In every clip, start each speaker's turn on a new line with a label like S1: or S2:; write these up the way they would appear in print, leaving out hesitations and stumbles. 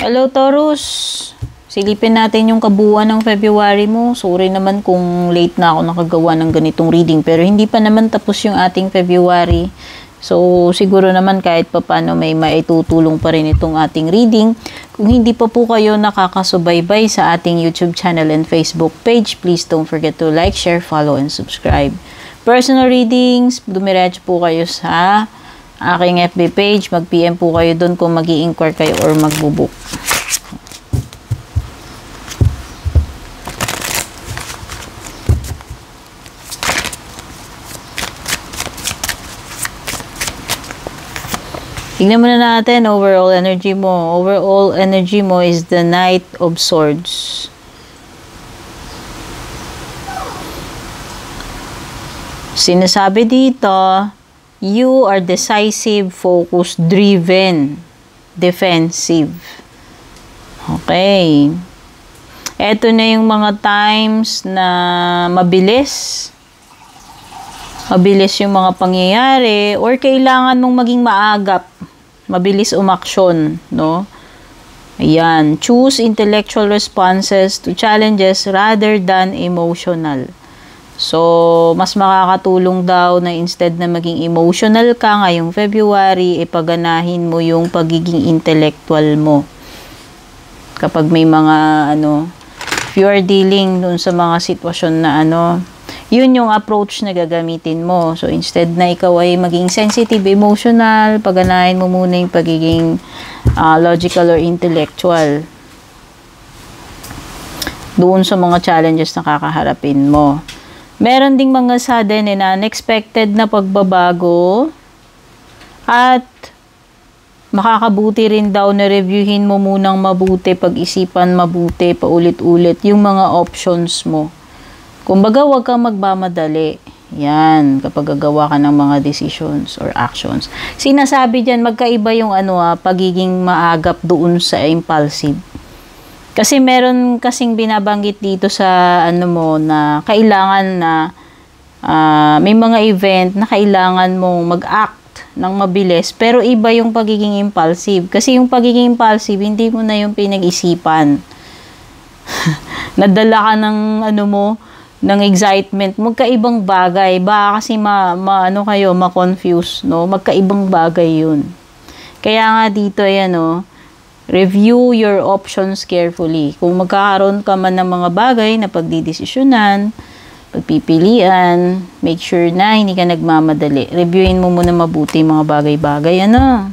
S1: Hello, Taurus. Silipin natin yung kabuuan ng February mo. Sorry naman kung late na ako nakagawa ng ganitong reading. Pero hindi pa naman tapos yung ating February. So, siguro naman kahit papano may maitutulong pa rin itong ating reading. Kung hindi pa po kayo nakakasubaybay sa ating YouTube channel and Facebook page, please don't forget to like, share, follow, and subscribe. Personal readings, dumiretso po kayo sa aking FB page. Mag-PM po kayo doon kung mag-i-inquire kayo or magbubook. Tignan muna natin overall energy mo. Overall energy mo is the Knight of Swords. Sinasabi dito, you are decisive, focused, driven, defensive. Okay. Ito na yung mga times na mabilis. Mabilis yung mga pangyayari or kailangan mong maging maagap. Mabilis umaksyon, no? Ayan. Choose intellectual responses to challenges rather than emotional. So, mas makakatulong daw na instead na maging emotional ka ngayong February, ipaganahin mo yung pagiging intellectual mo. Kapag may mga, if you are dealing dun sa mga sitwasyon na, yun yung approach na gagamitin mo. So, instead na ikaw ay maging sensitive, emotional, paganahin mo muna yung pagiging logical or intellectual doon sa mga challenges na kakaharapin mo. Meron ding mga sudden and unexpected na pagbabago at makakabuti rin daw na reviewin mo munang mabuti, pag-isipan mabuti, paulit-ulit yung mga options mo. Kumbaga, huwag kang magmamadali. Yan, kapag gagawa ka ng mga decisions or actions. Sinasabi dyan, magkaiba yung pagiging maagap doon sa impulsive. Kasi meron kasing binabanggit dito sa na kailangan na may mga event na kailangan mong mag-act ng mabilis. Pero iba yung pagiging impulsive. Kasi yung pagiging impulsive, hindi mo na yung pinag-isipan. Nadala ka ng ng excitement, magkaibang bagay. Baka kasi ma-confuse, no? Magkaibang bagay yun. Kaya nga dito, review your options carefully. Kung magkakaroon ka man ng mga bagay na pagdidesisyonan, pagpipilian, make sure na hindi ka nagmamadali. Reviewin mo muna mabuti mga bagay-bagay. Ano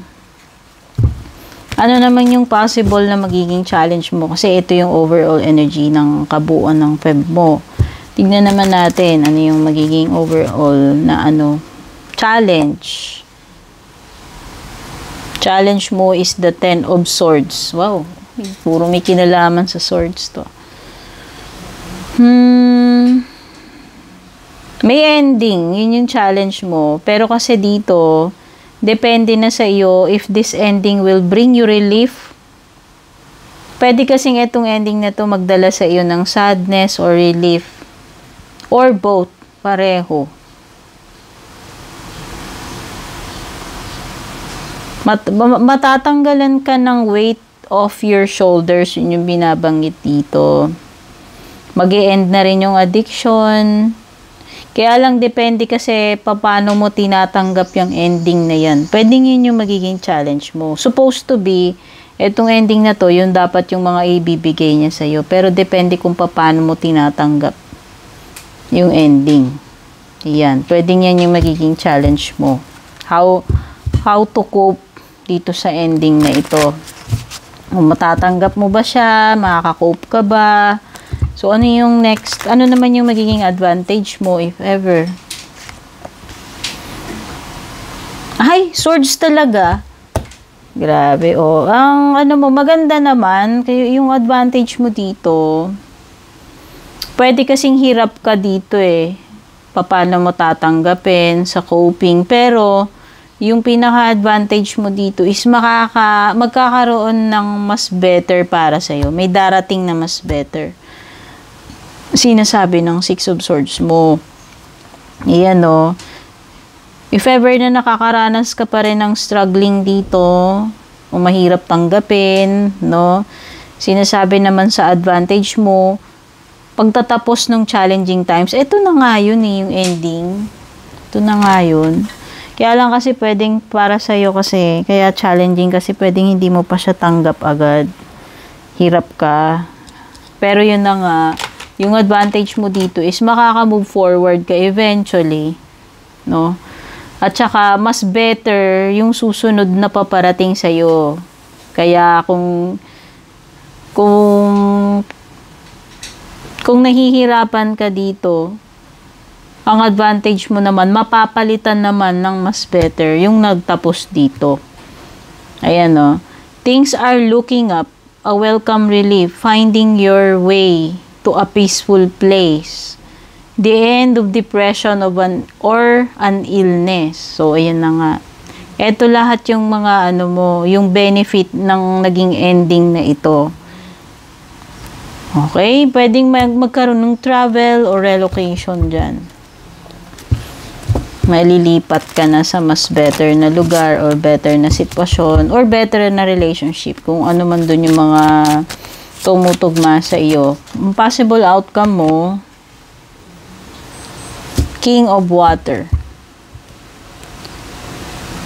S1: naman yung possible na magiging challenge mo? Kasi ito yung overall energy ng kabuuan ng Feb mo. Tignan naman natin ano yung magiging overall na challenge. Challenge mo is the Ten of Swords. Wow, puro may kinalaman sa swords to. May ending, yun yung challenge mo. Pero kasi dito, depende na sa iyo if this ending will bring you relief. Pwede kasing itong ending na to magdala sa iyo ng sadness or relief. Or both, pareho. Matatanggalan ka ng weight off your shoulders, yun yung binabanggit dito. Mag-e-end na rin yung addiction. Kaya lang depende kasi paano mo tinatanggap yung ending na yan. Pwedeng yun yung magiging challenge mo. Supposed to be, etong ending na to, yun dapat yung mga ibibigay niya sa'yo. Pero depende kung paano mo tinatanggap yung ending. Yan. Pwedeng yan yung magiging challenge mo. How to cope dito sa ending na ito. Kung matatanggap mo ba siya? Makaka-cope ka ba? So, ano yung next? Ano naman yung magiging advantage mo, if ever? Ay, swords talaga. Grabe, oh. Ang maganda naman, yung advantage mo dito, pwede kasing hirap ka dito paano mo tatanggapin sa coping. Pero, yung pinaka-advantage mo dito is magkakaroon ng mas better para sa'yo. May darating na mas better. Sinasabi ng Six of Swords mo. Ayan,
S2: If ever na nakakaranas ka pa rin ng struggling dito,
S1: o mahirap tanggapin, no? Sinasabi naman sa advantage mo, pagtatapos ng challenging times, ito na nga yun eh, yung ending. Ito na nga yun. Kaya lang kasi pwedeng para sa'yo kasi, kaya challenging kasi pwedeng hindi mo pa siya tanggap agad. Hirap ka. Pero yun na nga, yung advantage mo dito is makaka-move forward ka eventually, no? At saka, mas better yung susunod na paparating sa'yo. Kaya, kung nahihirapan ka dito, ang advantage mo naman, mapapalitan naman ng mas better yung nagtapos dito. Ayan, no? Things are looking up, a welcome relief, finding your way to a peaceful place. The end of depression an illness. So, ayan na nga. Ito lahat yung mga yung benefit ng naging ending na ito. Okay? Pwedeng magkaroon ng travel or relocation dyan. Malilipat ka na sa mas better na lugar or better na sitwasyon or better na relationship. Kung ano man dun yung mga tumutugma sa iyo. Ang possible outcome mo, King of Water.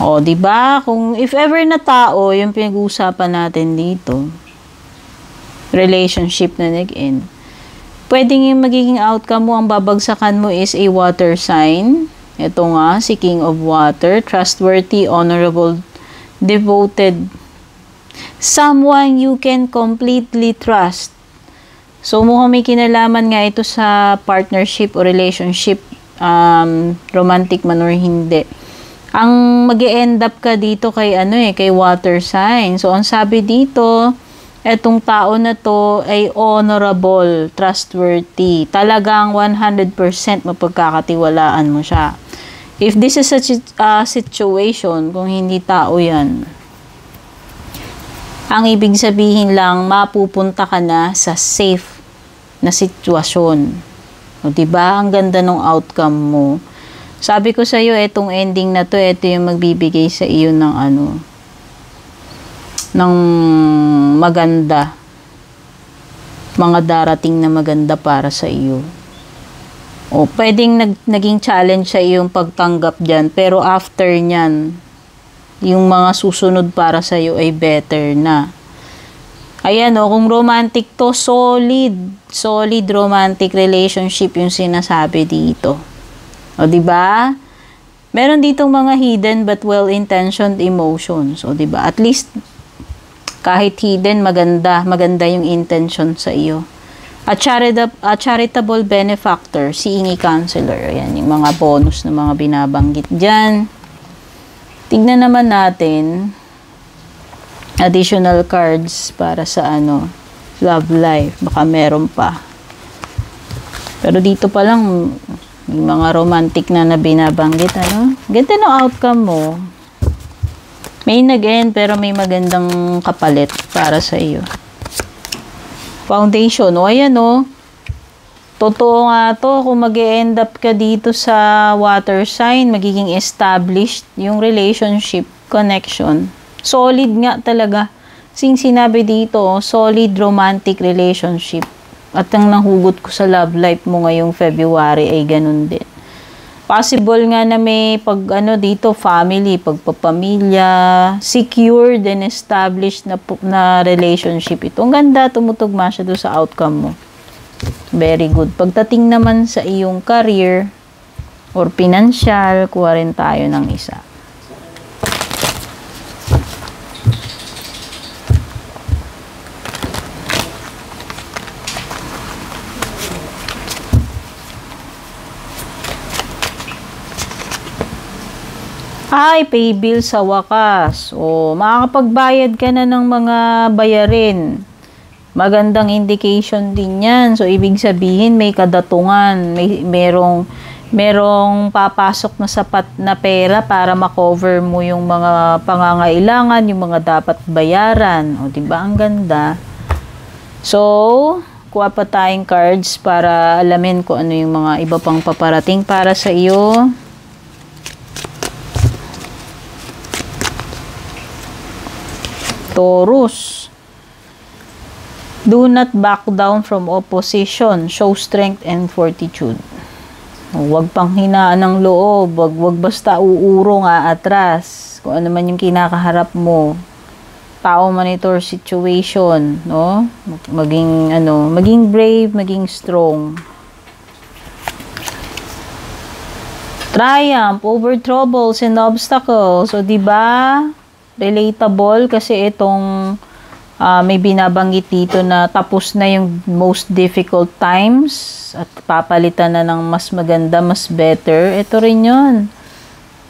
S1: O, di ba? Kung if ever na tao yung pinag-uusapan natin dito, relationship na nag-end, pwedeng yung magiging outcome mo, ang babagsakan mo is a water sign. Ito nga, si King of Water, trustworthy, honorable, devoted, someone you can completely trust. So, mukhang may kinalaman nga ito sa partnership o relationship, romantic man or hindi. Ang mag-e-end up ka dito kay kay water sign. So, ang sabi dito, etong tao na to ay honorable, trustworthy. Talagang 100% mapagkakatiwalaan mo siya. If this is a situation, kung hindi tao yan, ang ibig sabihin lang, mapupunta ka na sa safe na sitwasyon. O, diba? Ang ganda ng outcome mo. Sabi ko sa iyo, etong ending na to, ito yung magbibigay sa iyo ng ng maganda. Mga darating na maganda para sa iyo. O, pwedeng naging challenge sa iyo yung pagtanggap dyan, pero after nyan, yung mga susunod para sa iyo ay better na. Ayan kung romantic to, solid romantic relationship yung sinasabi dito. O, diba? Meron ditong mga hidden but well-intentioned emotions. O, diba? At least, kahit hidden, maganda yung intention sa iyo. A charitable benefactor, seeing a counselor. Ayan, yung mga bonus na mga binabanggit dyan. Tignan naman natin additional cards para sa love life. Baka meron pa. Pero dito pa lang may mga romantic na binabanggit, Ganda ng outcome mo. May nag-end pero may magandang kapalit para sa iyo. Foundation, ayan totoo nga to, kung mag-e-end up ka dito sa water sign, magiging established yung relationship connection. Solid nga talaga. Sing sinabi dito, solid romantic relationship. At ang nahugot ko sa love life mo ngayong February ay ganun din. Possible nga na may dito, family, pagpapamilya, secured and established na relationship ito. Ang ganda, tumutugma siya doon sa outcome mo. Very good. Pagdating naman sa iyong career or financial, kuha rin tayo ng isa. Ay, pay bill sa wakas. O, makakapagbayad ka na ng mga bayarin. Magandang indication din yan. So, ibig sabihin, may kadatungan. Merong papasok na sapat na pera para makover mo yung mga pangangailangan, yung mga dapat bayaran. O, diba? Ang ganda. So, kuha pa tayong cards para alamin kung ano yung mga iba pang paparating para sa iyo. Taurus. Do not back down from opposition. Show strength and fortitude. Huwag pang hinaan ng loob. Huwag basta uurong atras. Kung ano man yung kinakaharap mo. Tao, monitor situation, no? Maging brave, maging strong. Triumph over troubles and obstacles. So, di ba? Relatable kasi itong may binabanggit dito na tapos na yung most difficult times at papalitan na ng mas maganda, mas better. Ito rin yun.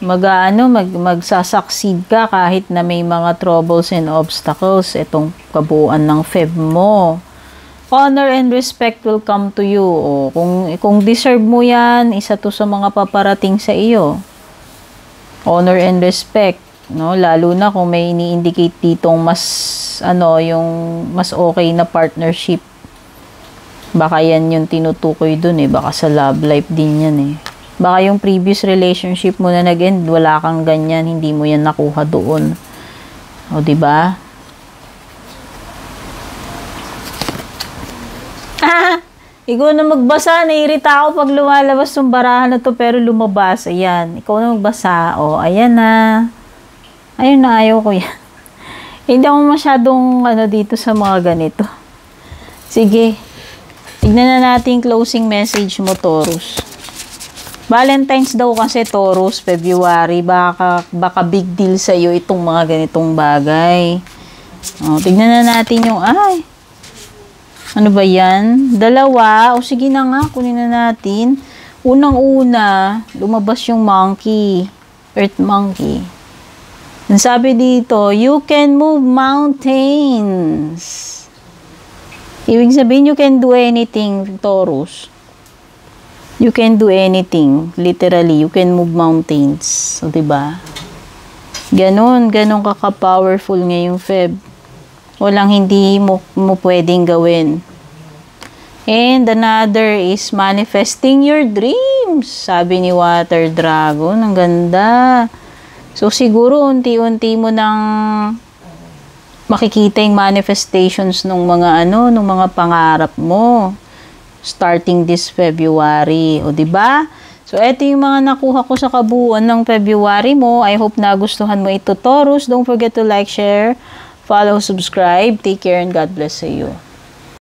S1: Magsasucceed ka kahit na may mga troubles and obstacles. Itong kabuuan ng Feb mo. Honor and respect will come to you. O, kung deserve mo yan, isa to sa mga paparating sa iyo. Honor and respect. No, lalo na kung may ini-indicate ditong mas yung mas okay na partnership. Baka yan yung tinutukoy dun baka sa love life din yan Baka yung previous relationship mo na nag-end, wala kang ganyan, hindi mo yan nakuha doon. O, di ba? Ikaw na magbasa, naiirita ako pag lumalabas yung barahan na to pero lumabas. Ayan, ikaw na magbasa. O, ayan na. Ayun na, ayaw ko yan. Hindi ako masyadong dito sa mga ganito. Sige. Tignan na natin closing message mo, Taurus. Valentine's daw kasi, Taurus, February. Baka big deal sa'yo itong mga ganitong bagay. O, tignan na natin yung, ano ba yan? Dalawa. O, sige na nga, kunin na natin. Unang-una, lumabas yung monkey. Earth monkey. Ang sabi dito, you can move mountains. Ibig sabihin, you can do anything, Taurus. You can do anything. Literally, you can move mountains. So, diba? Ganon ka-powerful ngayong Feb. Walang hindi mo pwedeng gawin. And another is manifesting your dreams. Sabi ni Water Dragon, ang ganda. So, siguro, unti-unti mo nang makikita yung manifestations ng mga pangarap mo. Starting this February. O, diba? So, eto yung mga nakuha ko sa kabuuan ng February mo. I hope nagustuhan mo ito, Taurus. Don't forget to like, share, follow, subscribe. Take care and God bless sa iyo.